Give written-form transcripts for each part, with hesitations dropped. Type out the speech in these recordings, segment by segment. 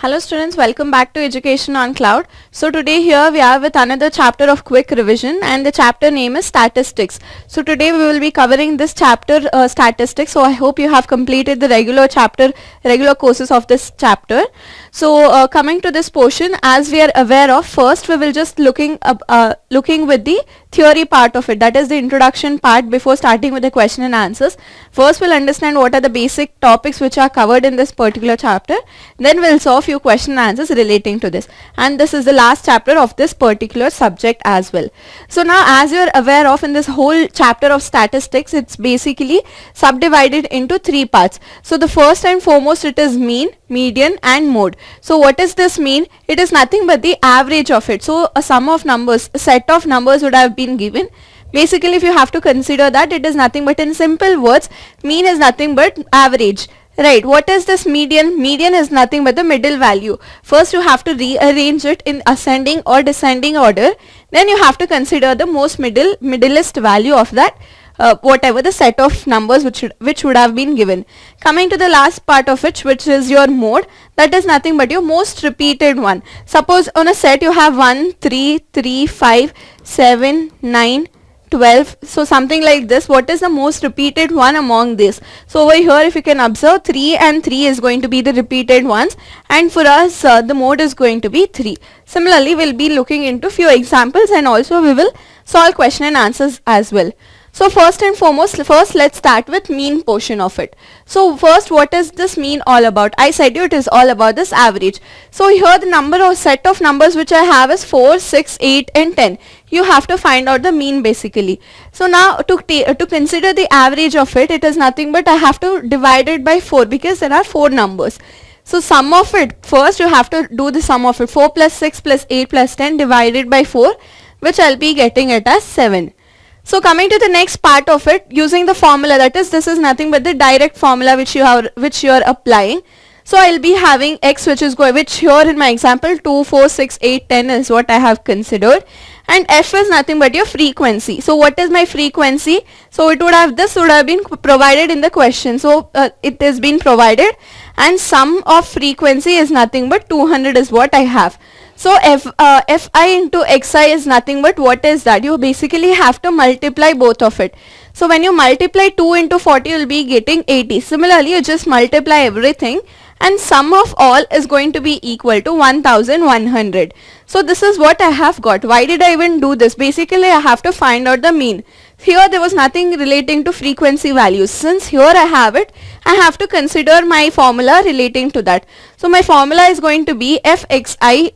Hello students, welcome back to Education on Cloud. So today here we are with another chapter of quick revision and the chapter name is statistics. So today we will be covering this chapter statistics. So I hope you have completed the regular courses of this chapter. So coming to this portion, as we are aware of, first we will just looking with the theory part of it, that is the introduction part before starting with the question and answers. First we'll understand what are the basic topics which are covered in this particular chapter, then we'll solve few question and answers relating to this, and this is the last chapter of this particular subject as well. So now, as you're aware of, in this whole chapter of statistics, it's basically subdivided into three parts. So the first and foremost, it is mean, median and mode. So what is this mean? It is nothing but the average of it. So a sum of numbers, a set of numbers would have been given. Basically, if you have to consider that, it is nothing but, in simple words, mean is nothing but average. Right, what is this median? Median is nothing but the middle value. First you have to rearrange it in ascending or descending order. Then you have to consider the most middlest value of that whatever the set of numbers which would have been given. Coming to the last part of which is your mode, that is nothing but your most repeated one. Suppose on a set you have 1, 3, 3, 5, 7, 9, 12, so something like this. What is the most repeated one among this? So over here, if you can observe, 3 and 3 is going to be the repeated ones, and for us the mode is going to be 3. Similarly, we'll be looking into few examples and also we will solve question and answers as well. So first and foremost, let's start with mean portion of it. So first, what is this mean all about? I said you it is all about this average. So here the number or set of numbers which I have is 4, 6, 8 and 10. You have to find out the mean basically. So now to consider the average of it, it is nothing but I have to divide it by 4 because there are 4 numbers. So sum of it, first you have to do the sum of it. 4 plus 6 plus 8 plus 10 divided by 4, which I'll be getting it as 7. So coming to the next part of it, using the formula, that is, this is nothing but the direct formula which you are applying. So I'll be having x which here in my example 2, 4, 6, 8, 10 is what I have considered, and f is nothing but your frequency. So what is my frequency? So this would have been provided in the question. So it has been provided, and sum of frequency is nothing but 200 is what I have. So fi into xi is nothing but, what is that? You basically have to multiply both of it. So when you multiply 2 into 40, you will be getting 80. Similarly, you just multiply everything and sum of all is going to be equal to 1100. So this is what I have got. Why did I even do this? Basically, I have to find out the mean. Here there was nothing relating to frequency values. Since here I have it, I have to consider my formula relating to that. So my formula is going to be fxi.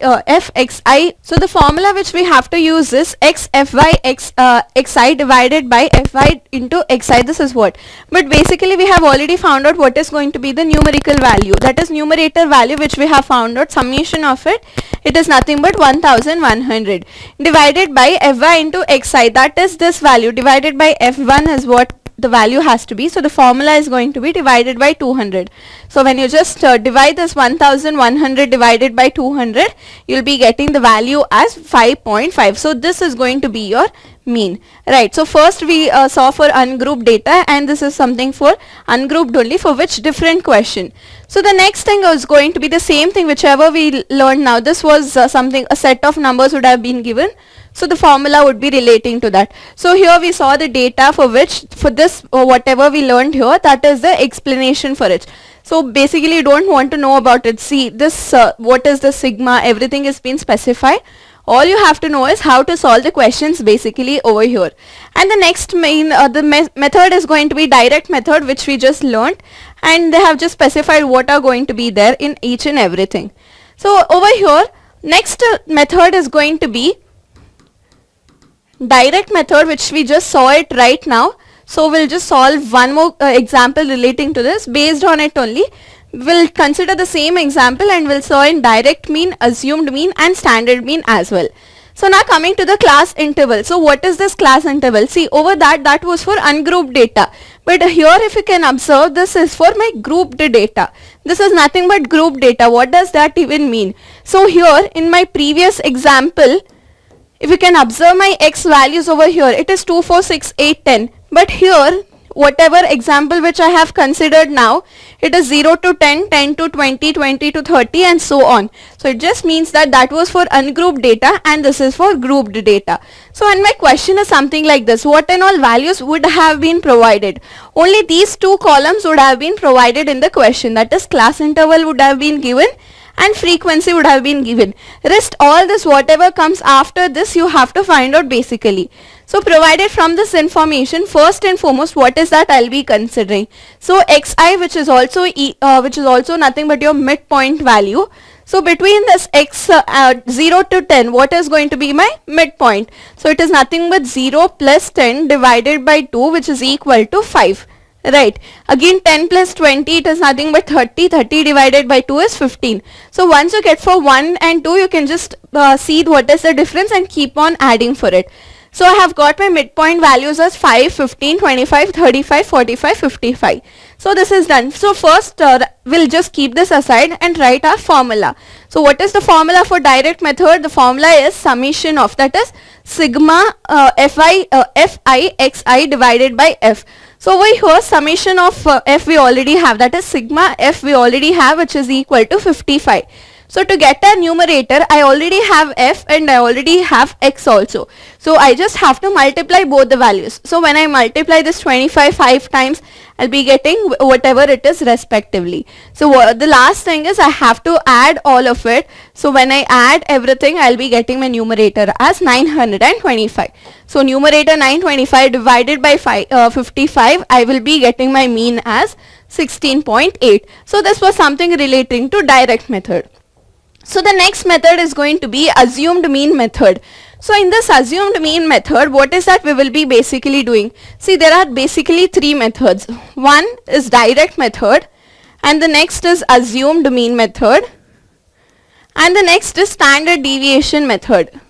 So the formula which we have to use is xi divided by fi into xi. This is what. But basically we have already found out what is going to be the numerical value. That is numerator value which we have found out. Summation of it. It is nothing but 1100 divided by fi into xi. That is this value divided by f1 is what the value has to be. So the formula is going to be divided by 200. So when you just divide this 1100 divided by 200, you'll be getting the value as 5.5. So this is going to be your mean. Right. So first we saw for ungrouped data, and this is something for ungrouped only, for which different question. So the next thing is going to be the same thing whichever we learned now. This was a set of numbers would have been given. So the formula would be relating to that. So here we saw the data for this whatever we learned here, that is the explanation for it. So basically you don't want to know about it. See this, what is the sigma, everything is been specified. All you have to know is how to solve the questions basically over here. And the next method is going to be direct method, which we just learned, and they have just specified what are going to be there in each and everything. So over here, next method is going to be direct method, which we just saw it right now. So we'll just solve one more example relating to this. Based on it only, we'll consider the same example and we'll solve in direct mean, assumed mean and standard mean as well. So now coming to the class interval. So what is this class interval? See, over that was for ungrouped data, but here if you can observe, this is for my grouped data. This is nothing but grouped data. What does that even mean? So here in my previous example, if you can observe my x values over here, it is 2, 4, 6, 8, 10. But here whatever example which I have considered now, it is 0 to 10, 10 to 20, 20 to 30 and so on. So it just means that that was for ungrouped data and this is for grouped data. So and my question is something like this: what and all values would have been provided? Only these two columns would have been provided in the question, that is class interval would have been given and frequency would have been given. Rest all this, whatever comes after this, you have to find out basically. So provided from this information, first and foremost, what is that I'll be considering? So xi, which is also nothing but your midpoint value. So between this 0 to 10, what is going to be my midpoint? So it is nothing but 0 plus 10 divided by 2, which is equal to 5. Right. Again 10 plus 20, it is nothing but 30. 30 divided by 2 is 15. So once you get for 1 and 2, you can just see what is the difference and keep on adding for it. So I have got my midpoint values as 5, 15, 25, 35, 45, 55. So this is done. So first we'll just keep this aside and write our formula. So what is the formula for direct method? The formula is summation of, that is sigma fi xi divided by f. So over here summation of f we already have, that is sigma f we already have, which is equal to 55. So to get a numerator, I already have f and I already have x also. So I just have to multiply both the values. So when I multiply this 25 5 times, I'll be getting whatever it is respectively. So the last thing is I have to add all of it. So when I add everything, I'll be getting my numerator as 925. So numerator 925 divided by 55, I will be getting my mean as 16.8. So this was something relating to direct method. So the next method is going to be assumed mean method. So in this assumed mean method, what is that we will be basically doing? See, there are basically three methods. One is direct method, and the next is assumed mean method, and the next is standard deviation method.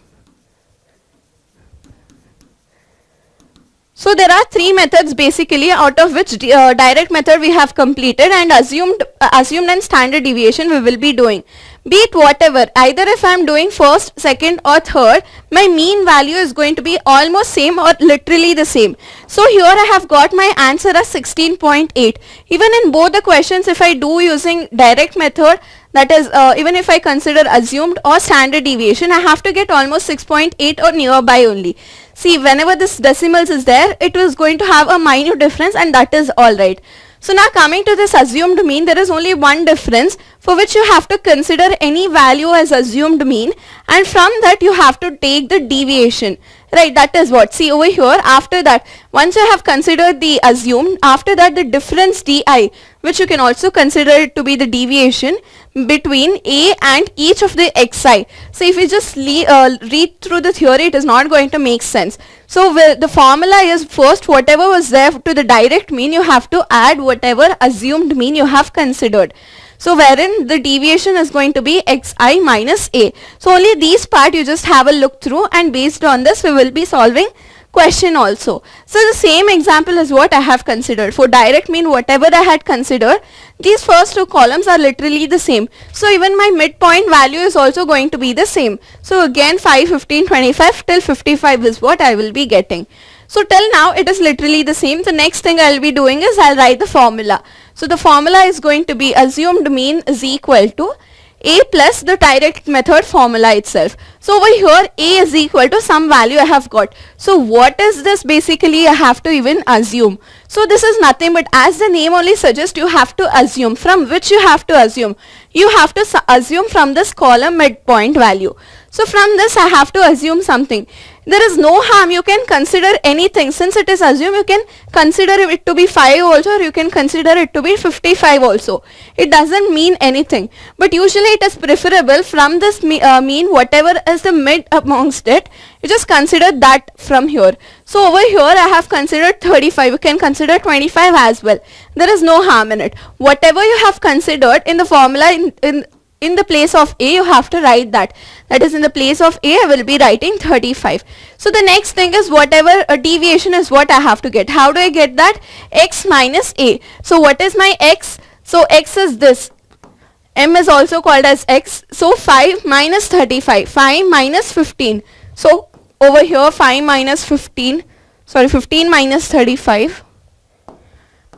So there are three methods basically, out of which direct method we have completed, and assumed and standard deviation we will be doing. Be it whatever, either if I am doing first, second or third, my mean value is going to be almost same or literally the same. So here I have got my answer as 16.8. Even in both the questions, if I do using direct method, that is even if I consider assumed or standard deviation, I have to get almost 6.8 or nearby only. See, whenever this decimals is there, it is going to have a minute difference, and that is alright. So now coming to this assumed mean, there is only one difference, for which you have to consider any value as assumed mean, and from that you have to take the deviation. Right, that is what. See over here, after that, once you have considered the assumed, after that the difference di, which you can also consider it to be the deviation between a and each of the xi. So if you just read through the theory, it is not going to make sense. So the formula is first whatever was there to the direct mean, you have to add whatever assumed mean you have considered. So wherein the deviation is going to be xi minus a. So only these part you just have a look through, and based on this we will be solving question also. So the same example is what I have considered. For direct mean, whatever I had considered, these first two columns are literally the same. So even my midpoint value is also going to be the same. So again 5, 15, 25 till 55 is what I will be getting. So till now it is literally the same. The next thing I will be doing is I'll write the formula. So the formula is going to be assumed mean is equal to a plus the direct method formula itself. So over here a is equal to some value I have got. So what is this basically I have to even assume? So this is nothing but, as the name only suggests, you have to assume. From which you have to assume? You have to assume from this column midpoint value. So from this I have to assume something. There is no harm, you can consider anything. Since it is assumed, you can consider it to be 5 also, or you can consider it to be 55 also. It doesn't mean anything. But usually it is preferable from this mean, whatever is the mid amongst it, you just consider that from here. So over here I have considered 35, you can consider 25 as well. There is no harm in it. Whatever you have considered in the formula, in the place of a, you have to write that. That is, in the place of a, I will be writing 35. So the next thing is whatever deviation is what I have to get. How do I get that? X minus a. So what is my x? So x is this. M is also called as x. So 5 minus 35. 5 minus 15. So over here 5 minus 15. Sorry, 15 minus 35.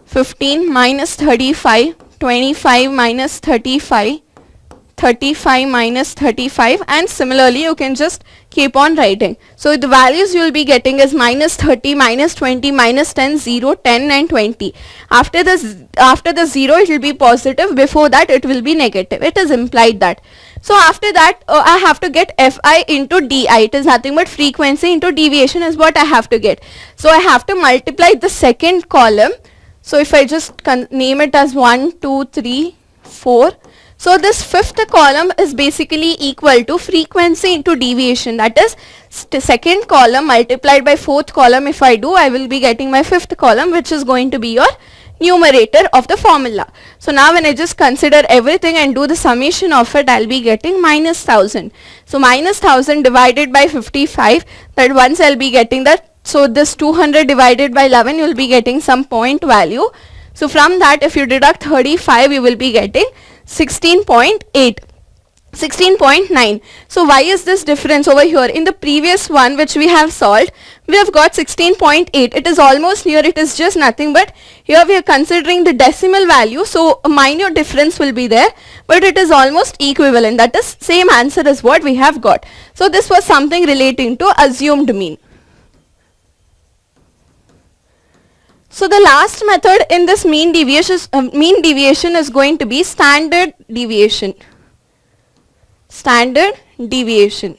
15 minus 35, 25 minus 35, 35 minus 35, and similarly you can just keep on writing. So the values you will be getting is minus 30, minus 20, minus 10, 0, 10 and 20. After the 0 it will be positive, before that it will be negative. It is implied that. So after that I have to get Fi into Di. It is nothing but frequency into deviation is what I have to get. So I have to multiply the second column. So if I just name it as 1, 2, 3, 4. So this fifth column is basically equal to frequency into deviation. That is second column multiplied by fourth column. If I do, I will be getting my fifth column, which is going to be your numerator of the formula. So now when I just consider everything and do the summation of it, I'll be getting minus 1000. So minus 1000 divided by 55, that once I'll be getting that. So this 200 divided by 11, you'll be getting some point value. So from that, if you deduct 35, you will be getting 16.8, 16.9. So why is this difference over here? In the previous one which we have solved, we have got 16.8. It is almost near, it is just nothing, but here we are considering the decimal value, so a minor difference will be there, but it is almost equivalent. That is same answer as what we have got. So this was something relating to assumed mean. So the last method in this mean deviation is going to be standard deviation. Standard deviation.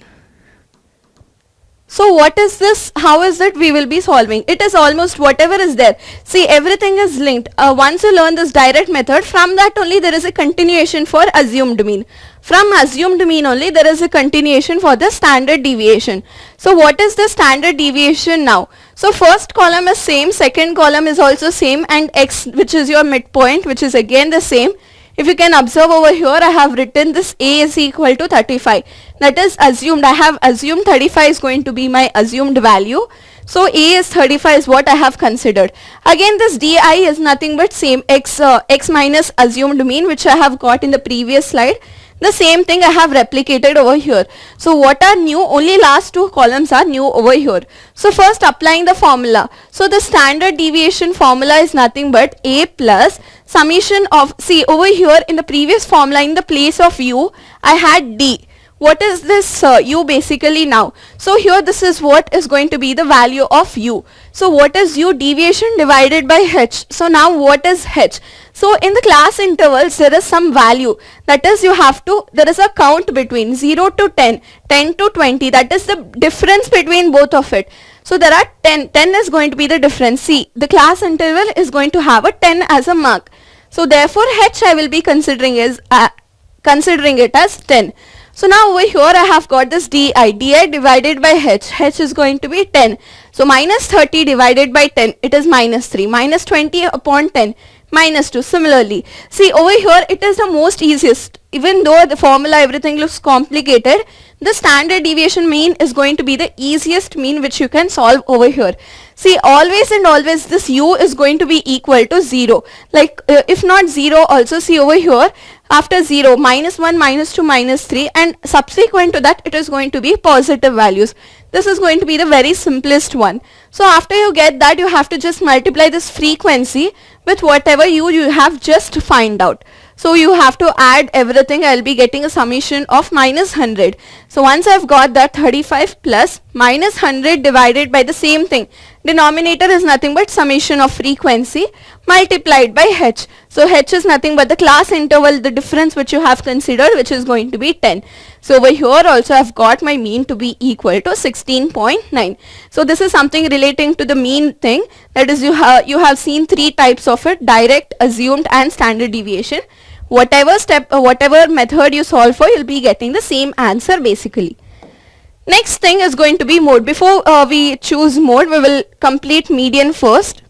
So what is this? How is it we will be solving? It is almost whatever is there. See, everything is linked. Once you learn this direct method, from that only there is a continuation for assumed mean. From assumed mean only there is a continuation for the standard deviation. So what is the standard deviation now? So first column is same, second column is also same, and x, which is your midpoint, which is again the same. If you can observe over here, I have written this a is equal to 35. That is assumed. I have assumed 35 is going to be my assumed value. So a is 35 is what I have considered. Again, this di is nothing but same x minus assumed mean, which I have got in the previous slide. The same thing I have replicated over here. So what are new? Only last two columns are new over here. So first applying the formula. So the standard deviation formula is nothing but a plus summation of, see over here in the previous formula, in the place of u, I had d. What is this u basically now? So here this is what is going to be the value of u. So what is u? Deviation divided by h. So now what is h? So in the class intervals there is some value, that is you have to, there is a count between 0 to 10, 10 to 20, that is the difference between both of it. So there are 10 is going to be the difference. See, the class interval is going to have a 10 as a mark. So therefore h I will be considering it as 10. So now over here I have got this di divided by h is going to be 10. So minus 30 divided by 10, it is minus 3, minus 20 upon 10, minus 2. Similarly, see over here it is the most easiest. Even though the formula everything looks complicated, the standard deviation mean is going to be the easiest mean which you can solve over here. See, always and always this u is going to be equal to 0. Like if not 0 also, see over here, after 0, minus 1, minus 2, minus 3, and subsequent to that it is going to be positive values. This is going to be the very simplest one. So after you get that, you have to just multiply this frequency with whatever you have just find out. So you have to add everything. I will be getting a summation of minus 100. So once I have got that, 35 plus minus 100 divided by the same thing. Denominator is nothing but summation of frequency multiplied by h. So h is nothing but the class interval, the difference which you have considered, which is going to be 10. So over here also I have got my mean to be equal to 16.9. So this is something relating to the mean thing. That is, you have seen three types of it: direct, assumed and standard deviation. Whatever step or whatever method you solve for, you'll be getting the same answer basically. Next thing is going to be mode. Before we choose mode, we will complete median first.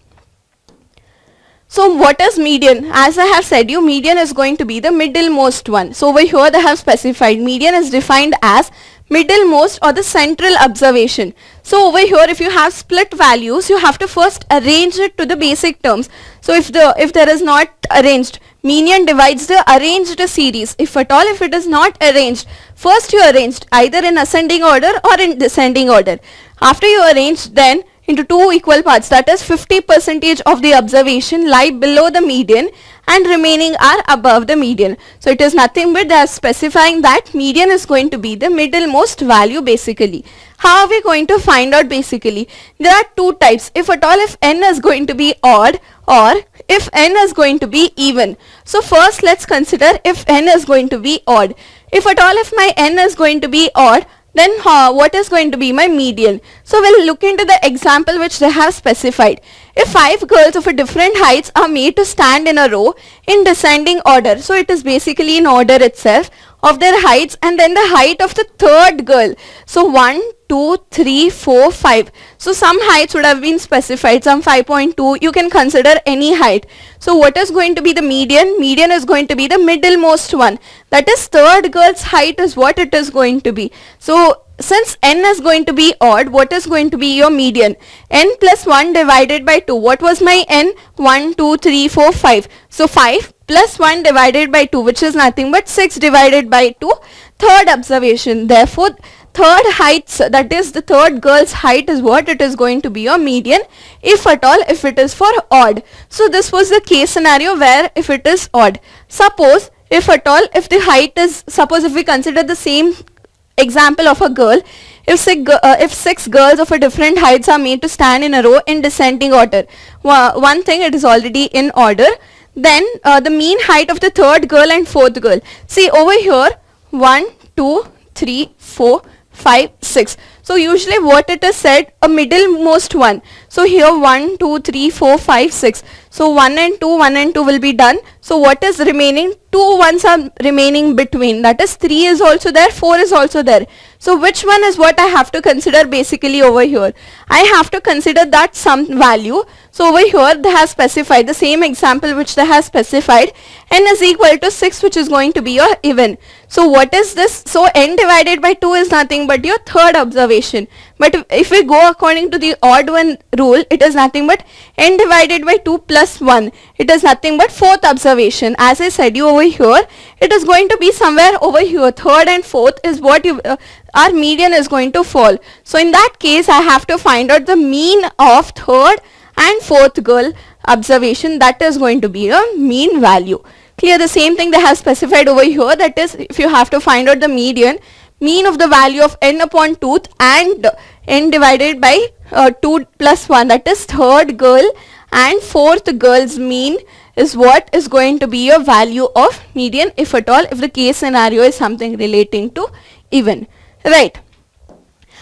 So what is median? As I have said you, median is going to be the middlemost one. So over here they have specified median is defined as middlemost or the central observation. So over here if you have split values, you have to first arrange it to the basic terms. So if there is not arranged, median divides the arranged series. If at all, if it is not arranged, first you arranged either in ascending order or in descending order. After you arrange, then into two equal parts, that is 50% of the observation lie below the median and remaining are above the median. So it is nothing but they are specifying that median is going to be the middlemost value basically. How are we going to find out basically? There are two types, if at all if n is going to be odd or if n is going to be even. So first let's consider if n is going to be odd. If at all if my n is going to be odd, then what is going to be my median? So we'll look into the example which they have specified. If 5 girls of a different heights are made to stand in a row in descending order, so it is basically in order itself of their heights and then the height of the third girl. So 1, 2, 3, 4, 5. So some heights would have been specified, some 5.2, you can consider any height. So what is going to be the median? Median is going to be the middlemost one. That is third girl's height is what it is going to be. So since n is going to be odd, what is going to be your median? N plus 1 divided by 2. What was my n? 1, 2, 3, 4, 5. So 5 plus 1 divided by 2, which is nothing but 6 divided by 2. Third observation. Therefore, third heights, that is the third girl's height is what it is going to be your median, if at all if it is for odd. So this was the case scenario where if it is odd. Suppose if at all if the height is, suppose if we consider the same example of a girl, if 6 girls of a different heights are made to stand in a row in descending order, one thing, it is already in order, then the mean height of the third girl and fourth girl, see over here 1, 2, 3, 4, 5, 6. So usually what it is said, a middlemost one. So here 1, 2, 3, 4, 5, 6. So 1 and 2 will be done. So what is remaining? 2 ones are remaining between. That is 3 is also there, 4 is also there. So which one is what I have to consider basically over here? I have to consider that some value. So over here they have specified the same example which they have specified, n is equal to 6, which is going to be your even. So what is this? So n divided by 2 is nothing but your third observation. But if we go according to the odd one rule, it is nothing but n divided by 2 plus 1. It is nothing but fourth observation. As I said you over here, it is going to be somewhere over here. Third and fourth is what you our median is going to fall. So in that case, I have to find out the mean of third and fourth girl observation. That is going to be a mean value. Clear? The same thing they have specified over here, that is if you have to find out the median, mean of the value of n upon 2 and n divided by 2 plus 1, that is third girl and fourth girl's mean is what is going to be your value of median, if at all if the case scenario is something relating to even, right?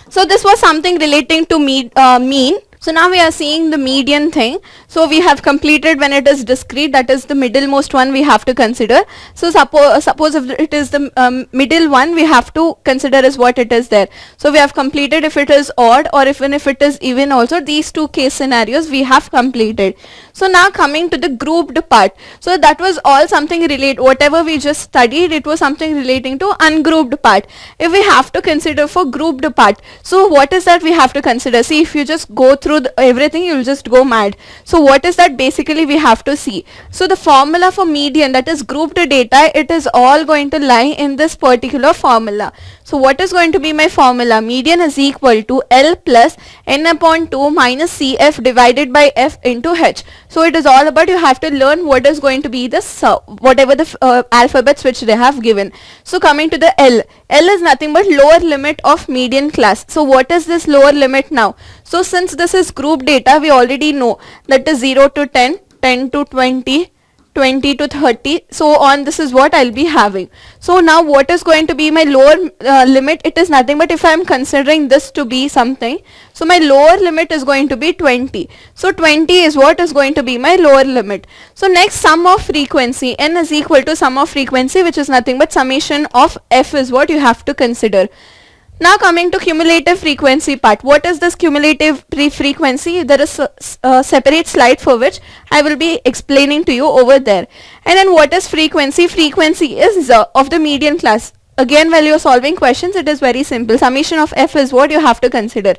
So this was something relating to mean. So now we are seeing the median thing. So we have completed when it is discrete, that is the middlemost one we have to consider. So suppose if it is the middle one, we have to consider is what it is there. So we have completed if it is odd or even if it is even also. These two case scenarios we have completed. So now coming to the grouped part. So that was all something related, whatever we just studied, it was something relating to ungrouped part. If we have to consider for grouped part, so what is that we have to consider? See, if you just go through everything, you'll just go mad. So what is that basically we have to see? So the formula for median, that is grouped data, it is all going to lie in this particular formula. So what is going to be my formula? Median is equal to L plus n upon 2 minus CF divided by F into H. So it is all about you have to learn what is going to be this whatever the alphabets which they have given. So coming to the L, L is nothing but lower limit of median class. So what is this lower limit now? So since this is group data, we already know that is 0 to 10, 10 to 20, 20 to 30, so on. This is what I'll be having. So now what is going to be my lower limit? It is nothing but if I am considering this to be something, so my lower limit is going to be 20. So 20 is what is going to be my lower limit. So next, sum of frequency, n is equal to sum of frequency, which is nothing but summation of f is what you have to consider. Now coming to cumulative frequency part. What is this cumulative frequency? There is a separate slide for which I will be explaining to you over there. And then what is frequency? Frequency is of the median class. again while you're solving questions, it is very simple. Summation of f is what you have to consider.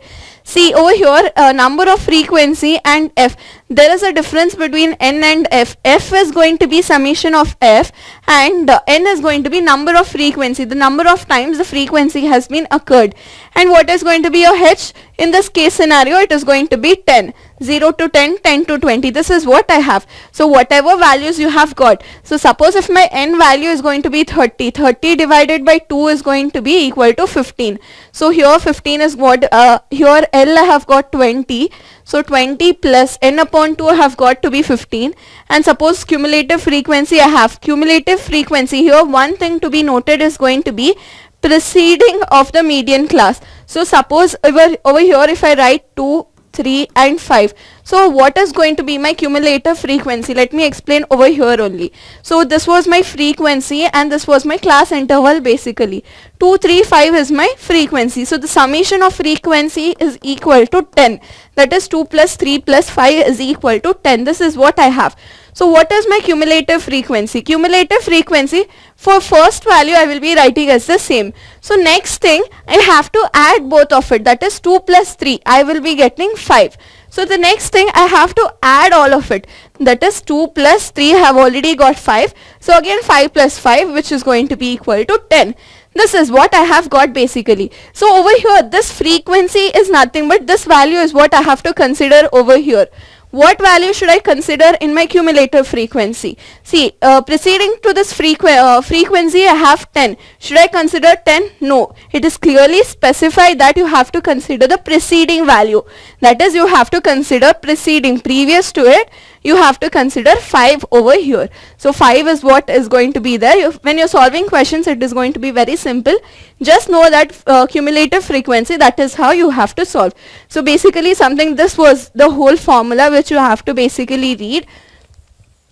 See over here, number of frequency and f. There is a difference between n and f. F is going to be summation of f, and n is going to be number of frequency, the number of times the frequency has been occurred. And what is going to be your h? In this case scenario, it is going to be 10. 0 to 10, 10 to 20. This is what I have. So whatever values you have got. So suppose if my n value is going to be 30, 30 divided by 2 is going to be equal to 15. So here 15 is what, here L I have got 20. So 20 plus n upon 2 I have got to be 15. And suppose cumulative frequency I have. Cumulative frequency, here one thing to be noted is going to be preceding of the median class. So suppose over here if I write 2, 3 and 5. So what is going to be my cumulative frequency? Let me explain over here only. So this was my frequency and this was my class interval basically. 2, 3, 5 is my frequency. So the summation of frequency is equal to 10. That is 2 plus 3 plus 5 is equal to 10. This is what I have. So what is my cumulative frequency? Cumulative frequency for first value I will be writing as the same. So next thing I have to add both of it, that is 2 plus 3 I will be getting 5. So the next thing I have to add all of it, that is 2 plus 3 I have already got 5. So again 5 plus 5 which is going to be equal to 10. This is what I have got basically. So over here this frequency is nothing but this value is what I have to consider over here. What value should I consider in my cumulative frequency? See, preceding to this frequency I have 10. Should I consider 10? No. It is clearly specified that you have to consider the preceding value. That is, you have to consider preceding, previous to it. You have to consider 5 over here. So 5 is what is going to be there. When you're solving questions, it is going to be very simple. Just know that cumulative frequency, that is how you have to solve. So basically something, this was the whole formula which you have to basically read.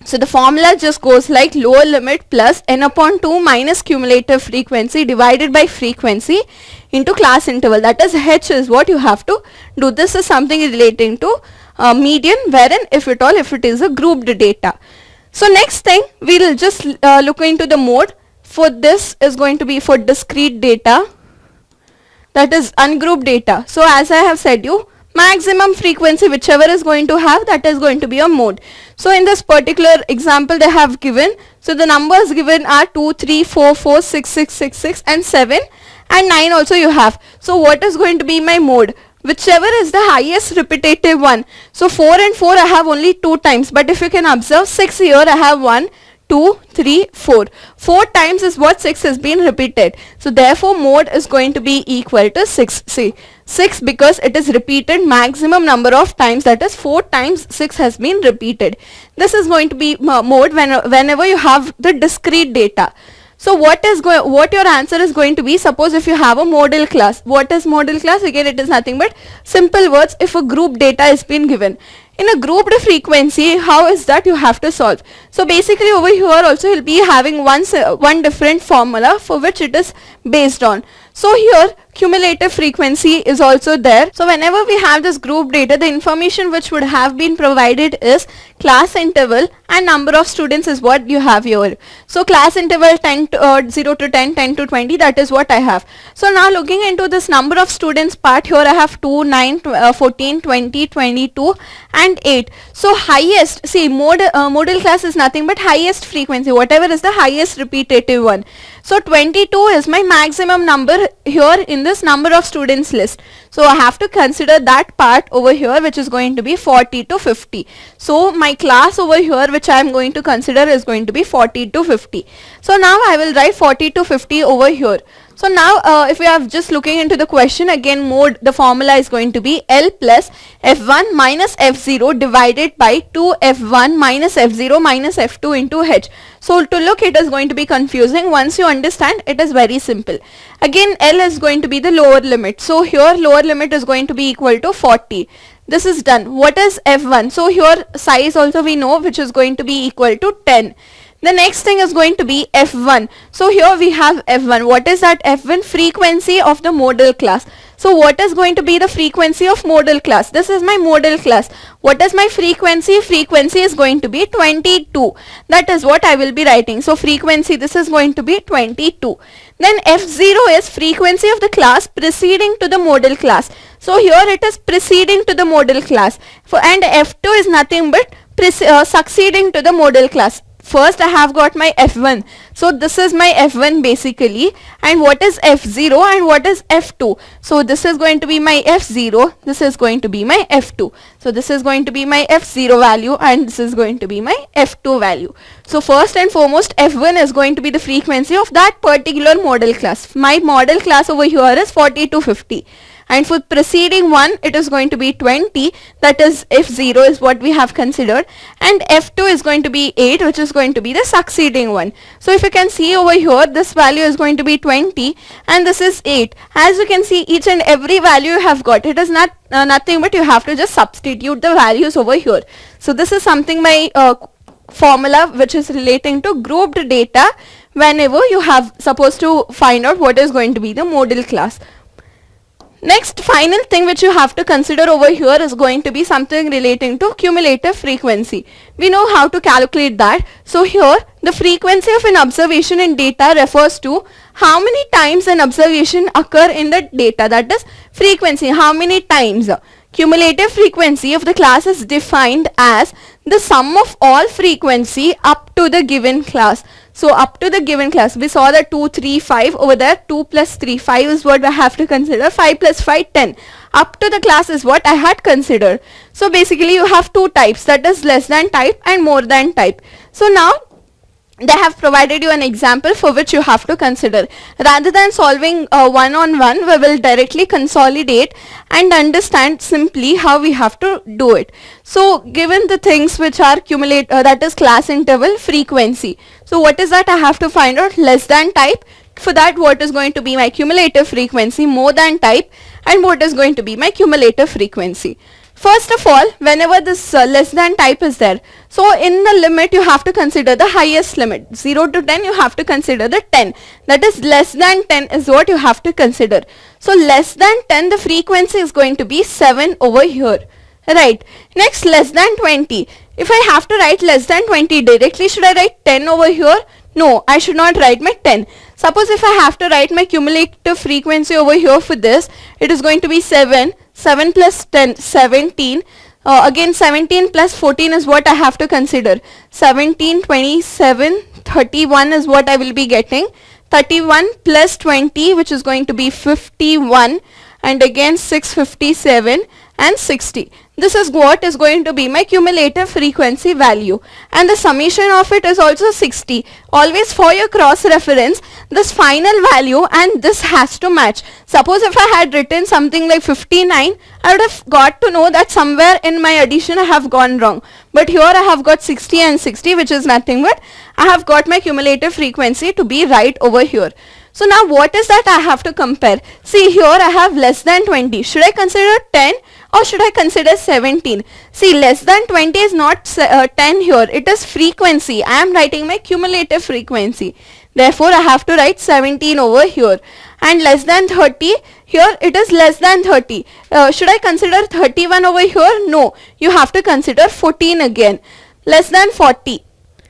So the formula just goes like lower limit plus n upon 2 minus cumulative frequency divided by frequency into class interval. That is h is what you have to do. This is something relating to median, wherein if it is a grouped data. So next thing we will just look into the mode. For this is going to be for discrete data, that is ungrouped data. So as I have said you, maximum frequency whichever is going to have, that is going to be a mode. So in this particular example they have given, so the numbers given are 2, 3, 4, 4, 6, 6, 6, 6 and 7 and 9 also you have. So what is going to be my mode? Whichever is the highest repetitive one. So 4 and 4 I have only 2 times, but if you can observe 6 here I have 1, 2, 3, 4. 4 times is what 6 has been repeated. So therefore mode is going to be equal to 6. See, 6 because it is repeated maximum number of times, that is 4 times 6 has been repeated. This is going to be mode whenever you have the discrete data. So what your answer is going to be, suppose if you have a model class. What is model class? Again it is nothing but simple words if a group data is been given. In a grouped frequency, how is that you have to solve? So basically over here also you'll be having one different formula for which it is based on. So here cumulative frequency is also there. So whenever we have this group data, the information which would have been provided is class interval and number of students is what you have here. So class interval 10 to, 0 to 10, 10 to 20, that is what I have. So now looking into this number of students part, here I have 2, 9, 14, 20, 22 and 8. So highest, see model class is nothing but highest frequency, whatever is the highest repetitive one. So 22 is my maximum number here in this number of students list. So I have to consider that part over here, which is going to be 40 to 50. So my class over here which I am going to consider is going to be 40 to 50. So now I will write 40 to 50 over here. So now if we are just looking into the question, again mode, the formula is going to be L plus F1 minus F0 divided by 2F1 minus F0 minus F2 into H. So to look, it is going to be confusing. Once you understand, it is very simple. Again L is going to be the lower limit. So here lower limit is going to be equal to 40. This is done. What is F1? So here size also we know, which is going to be equal to 10. The next thing is going to be F1. So here we have F1. What is that F1? Frequency of the model class. So what is going to be the frequency of modal class? This is my modal class. What is my frequency? Frequency is going to be 22. That is what I will be writing. So frequency, this is going to be 22. Then F0 is frequency of the class preceding to the modal class. So here it is preceding to the modal class. And F2 is nothing but succeeding to the modal class. First I have got my F1. So this is my F1 basically. And what is F0 and what is F2? So this is going to be my F0. This is going to be my F2. So this is going to be my F0 value and this is going to be my F2 value. So first and foremost, F1 is going to be the frequency of that particular modal class. My modal class over here is 40 to 50. And for preceding one, it is going to be 20, that is F0 is what we have considered, and F2 is going to be 8, which is going to be the succeeding one. So if you can see over here, this value is going to be 20 and this is 8. As you can see, each and every value you have got, it is not nothing but you have to just substitute the values over here. So this is something my formula which is relating to grouped data whenever you have supposed to find out what is going to be the modal class. Next final thing which you have to consider over here is going to be something relating to cumulative frequency. We know how to calculate that. So here the frequency of an observation in data refers to how many times an observation occur in the data, that is frequency, how many times. Cumulative frequency of the class is defined as the sum of all frequency up to the given class. So up to the given class, we saw that 2, 3, 5 over there, 2 plus 3, 5 is what I have to consider, 5 plus 5, 10. Up to the class is what I had considered. So basically you have two types, that is less than type and more than type. So now they have provided you an example for which you have to consider. Rather than solving one on one, we will directly consolidate and understand simply how we have to do it. So given the things which are that is class interval frequency. So what is that? I have to find out less than type. For that, what is going to be my cumulative frequency, more than type, and what is going to be my cumulative frequency. First of all, whenever this less than type is there, so in the limit you have to consider the highest limit. 0 to 10 you have to consider the 10. That is less than 10 is what you have to consider. So less than 10, the frequency is going to be 7 over here. Right. Next, less than 20. If I have to write less than 20 directly, should I write 10 over here? No, I should not write my 10. Suppose if I have to write my cumulative frequency over here for this, it is going to be 7. 7 plus 10, 17. Again 17 plus 14 is what I have to consider. 17, 27, 31 is what I will be getting. 31 plus 20, which is going to be 51, and again 657 and 60. This is what is going to be my cumulative frequency value, and the summation of it is also 60. Always for your cross reference, this final value and this has to match. Suppose if I had written something like 59, I would have got to know that somewhere in my addition I have gone wrong. But here I have got 60 and 60, which is nothing but I have got my cumulative frequency to be right over here. So now what is that I have to compare? See, here I have less than 20. Should I consider 10 or should I consider 17? See, less than 20 is not 10 here. It is frequency. I am writing my cumulative frequency. Therefore, I have to write 17 over here. And less than 30, here it is less than 30. Should I consider 31 over here? No. You have to consider 14 again. Less than 40.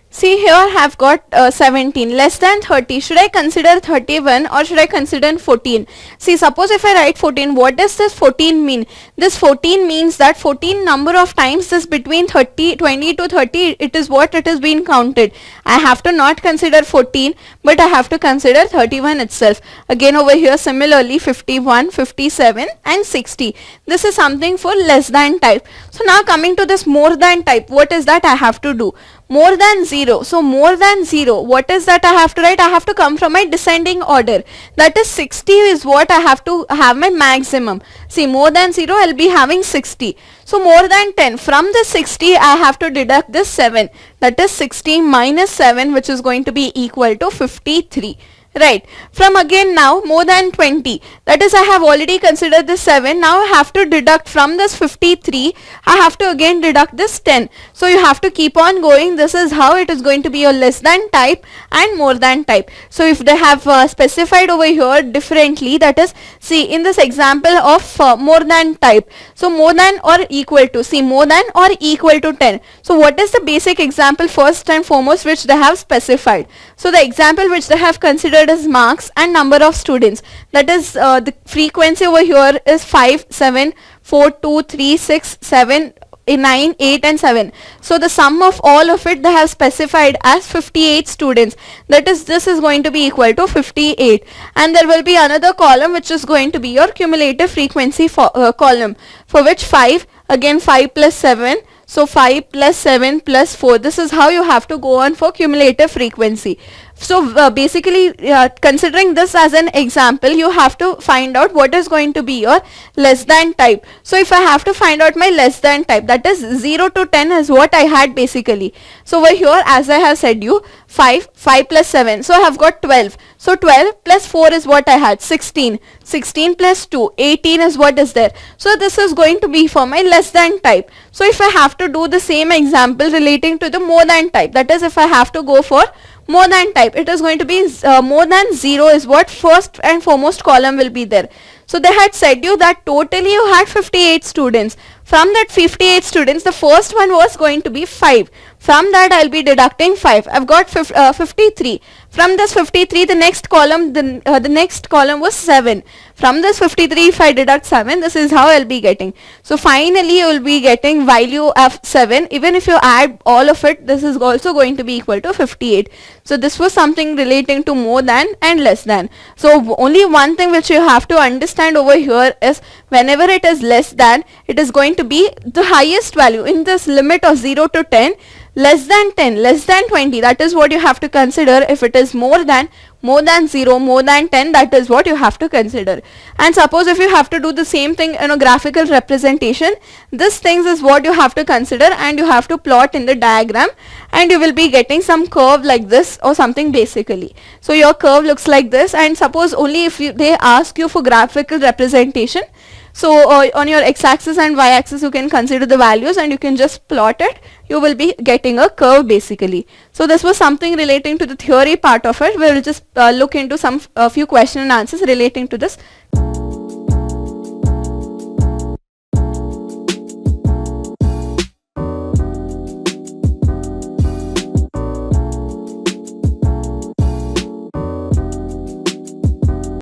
See, here I have got 17. Less than 30. Should I consider 31 or should I consider 14? See, suppose if I write 14, what does this 14 mean? This 14 means that 14 number of times this between 20 to 30, it is what it is being counted. I have to not consider 14, but I have to consider 31 itself. Again over here, similarly 51, 57 and 60. This is something for less than type. So now coming to this more than type, what is that I have to do? More than 0. So more than 0, what is that I have to write? I have to come from my descending order. That is 60 is what I have to have my maximum. See, more than 0, I'll be having 60. So more than 10. From the 60, I have to deduct this 7. That is 60 minus 7, which is going to be equal to 53. Right. From again now more than 20. That is, I have already considered this 7. Now I have to deduct from this 53. I have to again deduct this 10. So you have to keep on going. This is how it is going to be your less than type and more than type. So if they have specified over here differently, that is, see in this example of more than type. So more than or equal to. See, more than or equal to 10. So what is the basic example first and foremost which they have specified? So the example which they have considered is marks and number of students. That is, the frequency over here is 5, 7, 4, 2, 3, 6, 7, 9, 8 and 7. So the sum of all of it they have specified as 58 students. That is, this is going to be equal to 58. And there will be another column which is going to be your cumulative frequency column, for which 5, again 5 plus 7. So 5 plus 7 plus 4. This is how you have to go on for cumulative frequency. So basically, considering this as an example, you have to find out what is going to be your less than type. So if I have to find out my less than type, that is 0 to 10 is what I had basically. So over here, as I have said you, 5 plus 7. So I have got 12. So 12 plus 4 is what I had, 16. 16 plus 2, 18 is what is there. So this is going to be for my less than type. So if I have to do the same example relating to the more than type, that is, if I have to go for more than type, it is going to be more than 0 is what first and foremost column will be there. So they had said you that totally you had 58 students. From that 58 students, the first one was going to be 5. From that I'll be deducting 5. I've got 53. From this 53, the next column was 7. From this 53, if I deduct 7, this is how I'll be getting. So finally you will be getting value of 7. Even if you add all of it, this is also going to be equal to 58. So this was something relating to more than and less than. So only one thing which you have to understand over here is whenever it is less than, it is going to be the highest value in this limit of 0 to 10. Less than 10, less than 20, that is what you have to consider. If it is more than 0, more than 10, that is what you have to consider. And suppose if you have to do the same thing in a graphical representation, this things is what you have to consider, and you have to plot in the diagram, and you will be getting some curve like this or something basically. So your curve looks like this, and suppose only if they ask you for graphical representation, so on your x-axis and y-axis you can consider the values and you can just plot it. You will be getting a curve basically. So this was something relating to the theory part of it. We will just look into some few question and answers relating to this